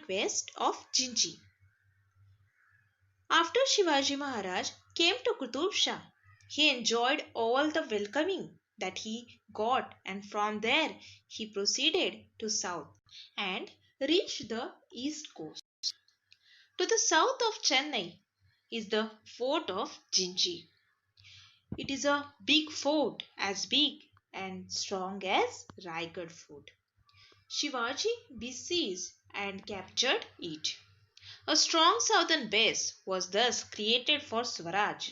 conquest of Jinji. After Shivaji Maharaj came to Qutub Shah, he enjoyed all the welcoming that he got, and from there he proceeded to south and reached the east coast. To the south of Chennai is the fort of Jinji. It is a big fort, as big and strong as Raigad Fort. Shivaji besieged and captured it. A strong southern base was thus created for Swaraj.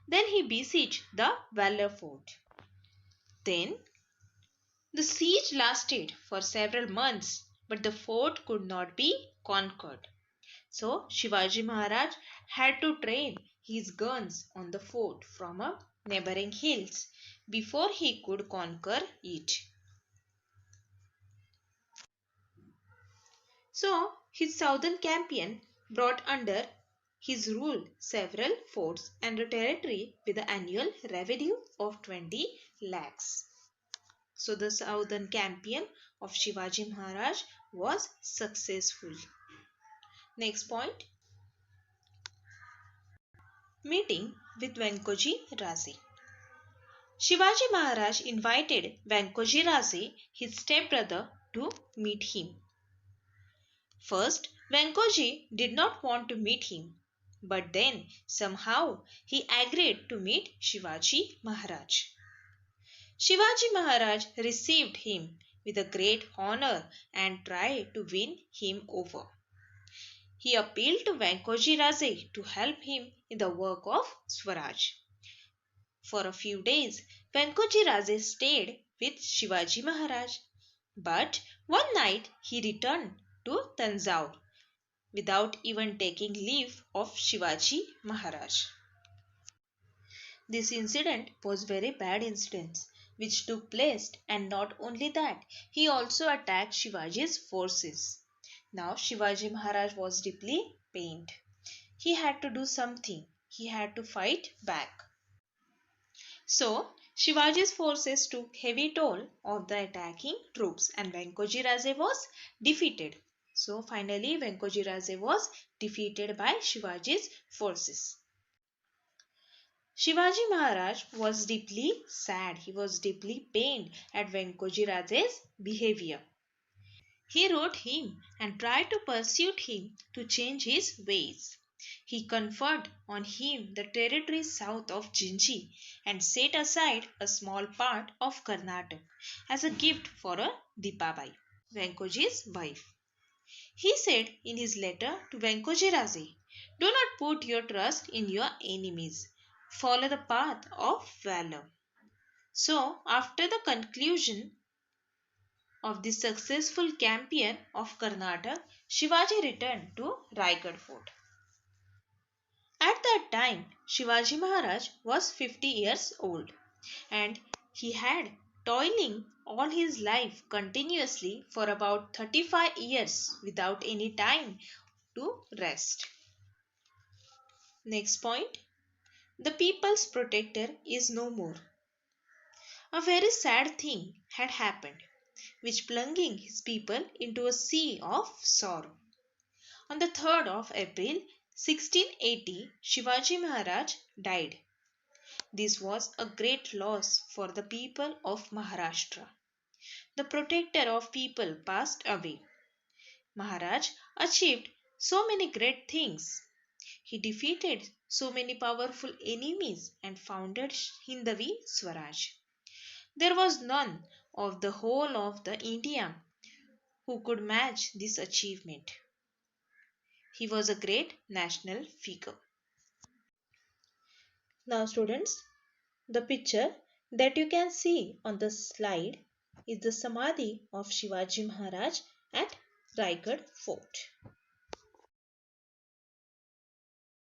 Then he besieged the Valor Fort. Then the siege lasted for several months, but the fort could not be conquered. So Shivaji Maharaj had to train his guns on the fort from a neighboring hills before he could conquer it. So his southern campaign brought under his rule several forts and a territory with an annual revenue of 20 lakhs. So the southern campaign of Shivaji Maharaj was successful. Next point. Meeting with Venkoji Raze. Shivaji Maharaj invited Venkoji Raze, his stepbrother, to meet him. First, Venkoji did not want to meet him, but then somehow he agreed to meet Shivaji Maharaj. Shivaji Maharaj received him with a great honor and tried to win him over. He appealed to Venkoji Raze to help him in the work of Swaraj. For a few days, Venkoji Raze stayed with Shivaji Maharaj, but one night he returned to Tanjore without even taking leave of Shivaji Maharaj. This incident was very bad incident which took place, and not only that, he also attacked Shivaji's forces. Now Shivaji Maharaj was deeply pained. He had to do something. He had to fight back. So Shivaji's forces took heavy toll of the attacking troops and Venkoji Raze was defeated. So finally Venkoji Raze was defeated by Shivaji's forces. Shivaji Maharaj was deeply sad. He was deeply pained at Venkoji Raze's behavior. He wrote him and tried to persuade him to change his ways. He conferred on him the territory south of Jinji and set aside a small part of Karnataka as a gift for a Deepabai, Venkoji's wife. He said in his letter to Venkoji Raze, "Do not put your trust in your enemies. Follow the path of valor." So, after the conclusion of the successful campaign of Karnataka, Shivaji returned to Raigad Fort. At that time, Shivaji Maharaj was 50 years old and he had toiling all his life continuously for about 35 years without any time to rest. Next point. The people's protector is no more. A very sad thing had happened, which plunging his people into a sea of sorrow. On the 3rd of April 1680, Shivaji Maharaj died. This was a great loss for the people of Maharashtra. The protector of people passed away. Maharaj achieved so many great things. He defeated so many powerful enemies and founded Hindavi Swaraj. There was none of the whole of the India who could match this achievement. He was a great national figure. Now students, the picture that you can see on the slide is the Samadhi of Shivaji Maharaj at Raigad Fort.